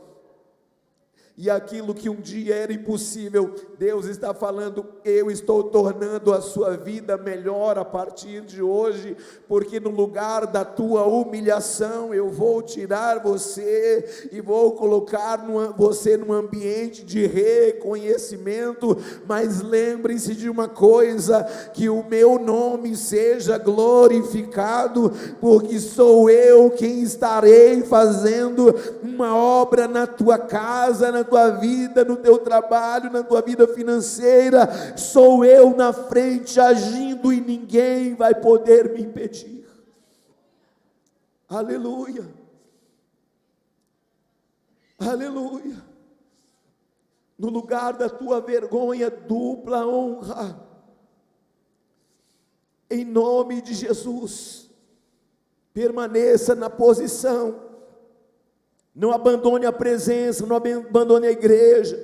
E aquilo que um dia era impossível, Deus está falando: eu estou tornando a sua vida melhor a partir de hoje, porque no lugar da tua humilhação, eu vou tirar você e vou colocar você num ambiente de reconhecimento. Mas lembre-se de uma coisa: que o meu nome seja glorificado, porque sou eu quem estarei fazendo uma obra na tua casa, na tua vida, no teu trabalho, na tua vida financeira. Sou eu na frente agindo e ninguém vai poder me impedir. Aleluia, aleluia. No lugar da tua vergonha, dupla honra, em nome de Jesus. Permaneça na posição, não abandone a presença, não abandone a igreja,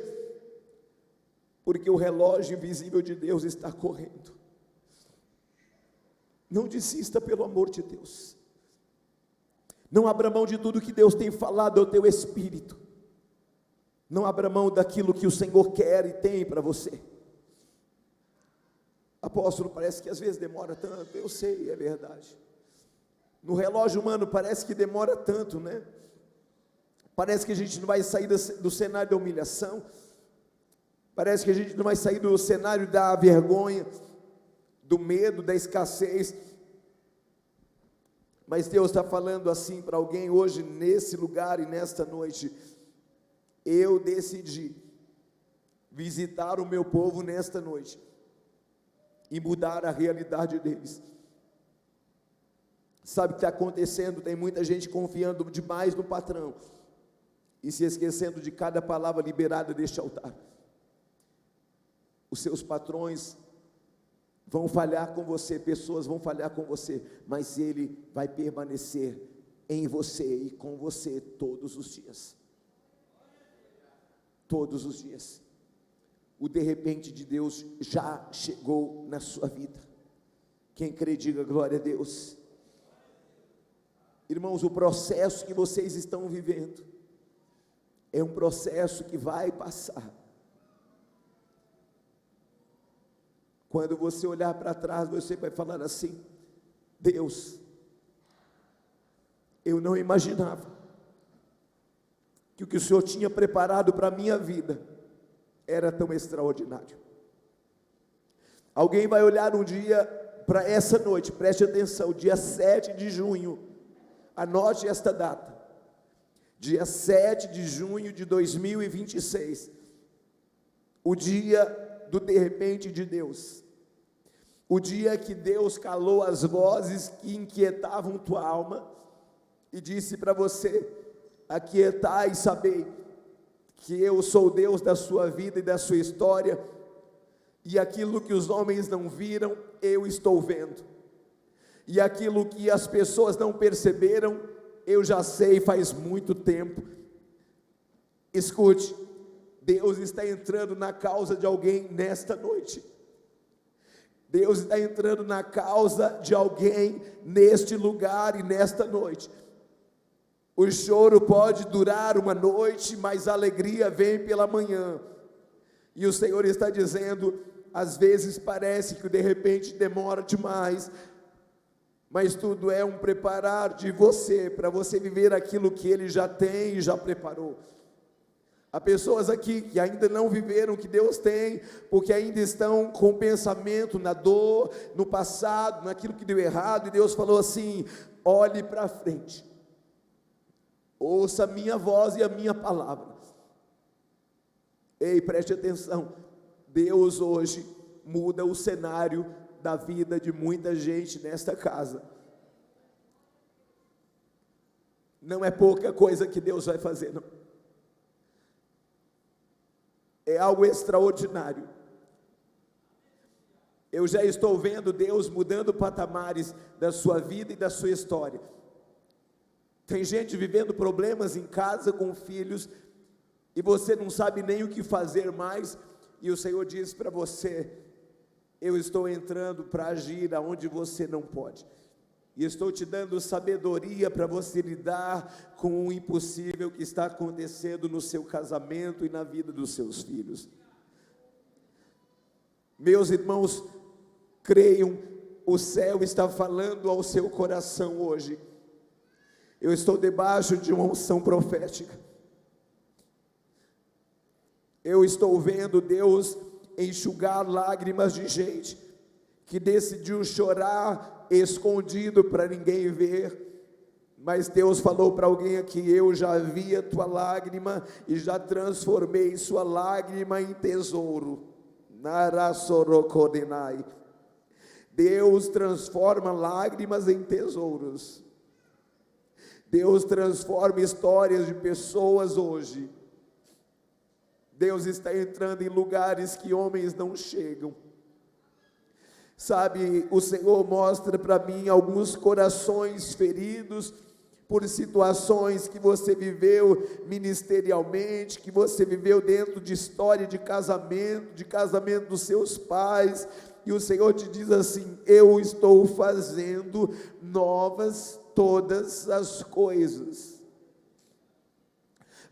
porque o relógio invisível de Deus está correndo. Não desista, pelo amor de Deus. Não abra mão de tudo que Deus tem falado ao teu espírito. Não abra mão daquilo que o Senhor quer e tem para você. Apóstolo, parece que às vezes demora tanto. Eu sei, é verdade. No relógio humano parece que demora tanto, né? Parece que a gente não vai sair do cenário da humilhação, parece que a gente não vai sair do cenário da vergonha, do medo, da escassez. Mas Deus está falando assim para alguém hoje, nesse lugar e nesta noite: eu decidi visitar o meu povo nesta noite e mudar a realidade deles. Sabe o que está acontecendo? Tem muita gente confiando demais no patrão e se esquecendo de cada palavra liberada deste altar. Os seus patrões vão falhar com você, pessoas vão falhar com você, mas Ele vai permanecer em você e com você todos os dias. Todos os dias. O de repente de Deus já chegou na sua vida. Quem crê, diga glória a Deus. Irmãos, o processo que vocês estão vivendo é um processo que vai passar. Quando você olhar para trás, você vai falar assim: Deus, eu não imaginava que o que o Senhor tinha preparado para a minha vida era tão extraordinário. Alguém vai olhar um dia para essa noite, preste atenção, dia 7 de junho, anote esta data, dia 7 de junho de 2026, o dia do de repente de Deus, o dia que Deus calou as vozes que inquietavam tua alma e disse para você: aquietai e sabei que eu sou o Deus da sua vida e da sua história, e aquilo que os homens não viram, eu estou vendo, e aquilo que as pessoas não perceberam, eu já sei faz muito tempo. Escute, Deus está entrando na causa de alguém nesta noite. Deus está entrando na causa de alguém neste lugar e nesta noite. O choro pode durar uma noite, mas a alegria vem pela manhã. E o Senhor está dizendo: às vezes parece que de repente demora demais, mas tudo é um preparar de você, para você viver aquilo que Ele já tem e já preparou. Há pessoas aqui que ainda não viveram o que Deus tem, porque ainda estão com o pensamento na dor, no passado, naquilo que deu errado, e Deus falou assim: olhe para frente, ouça a minha voz e a minha palavra. Ei, preste atenção, Deus hoje muda o cenário da vida de muita gente nesta casa. Não é pouca coisa que Deus vai fazer, não. É algo extraordinário. Eu já estou vendo Deus mudando patamares da sua vida e da sua história. Tem gente vivendo problemas em casa com filhos, e você não sabe nem o que fazer mais, e o Senhor diz para você: eu estou entrando para agir aonde você não pode, e estou te dando sabedoria para você lidar com o impossível que está acontecendo no seu casamento e na vida dos seus filhos. Meus irmãos, creiam, o céu está falando ao seu coração hoje. Eu estou debaixo de uma unção profética. Eu estou vendo Deus enxugar lágrimas de gente que decidiu chorar escondido para ninguém ver, mas Deus falou para alguém aqui: eu já vi a tua lágrima e já transformei sua lágrima em tesouro. Narasorokodenai. Deus transforma lágrimas em tesouros. Deus transforma histórias de pessoas hoje. Deus está entrando em lugares que homens não chegam. Sabe, o Senhor mostra para mim alguns corações feridos por situações que você viveu ministerialmente, que você viveu dentro de história de casamento dos seus pais, e o Senhor te diz assim: eu estou fazendo novas todas as coisas.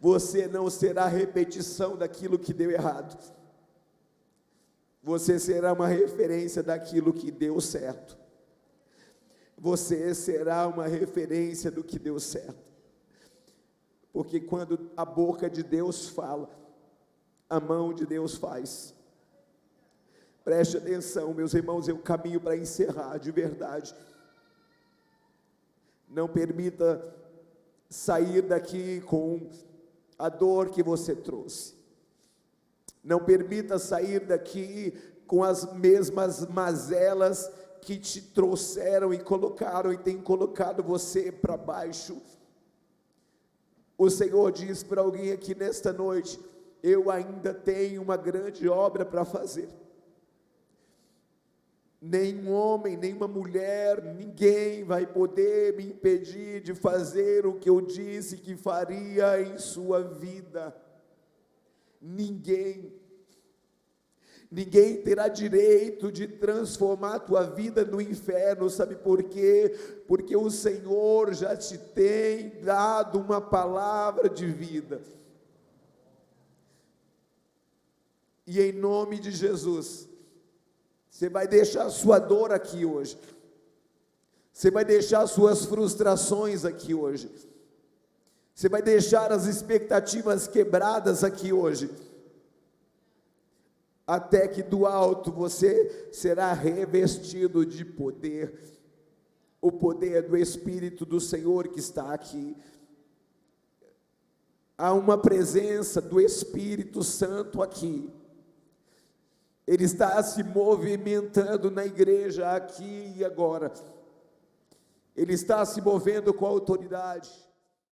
Você não será repetição daquilo que deu errado. Você será uma referência daquilo que deu certo. Você será uma referência do que deu certo. Porque quando a boca de Deus fala, a mão de Deus faz. Preste atenção, meus irmãos, eu caminho para encerrar de verdade. Não permita sair daqui com a dor que você trouxe. Não permita sair daqui com as mesmas mazelas que te trouxeram e colocaram e têm colocado você para baixo. O Senhor diz para alguém aqui nesta noite: eu ainda tenho uma grande obra para fazer. Nenhum homem, nenhuma mulher, ninguém vai poder me impedir de fazer o que eu disse que faria em sua vida. Ninguém terá direito de transformar a tua vida no inferno. Sabe por quê? Porque o Senhor já te tem dado uma palavra de vida. E em nome de Jesus, você vai deixar a sua dor aqui hoje. Você vai deixar as suas frustrações aqui hoje. Você vai deixar as expectativas quebradas aqui hoje. Até que do alto você será revestido de poder. O poder do Espírito do Senhor que está aqui. Há uma presença do Espírito Santo aqui. Ele está se movimentando na igreja aqui e agora. Ele está se movendo com autoridade.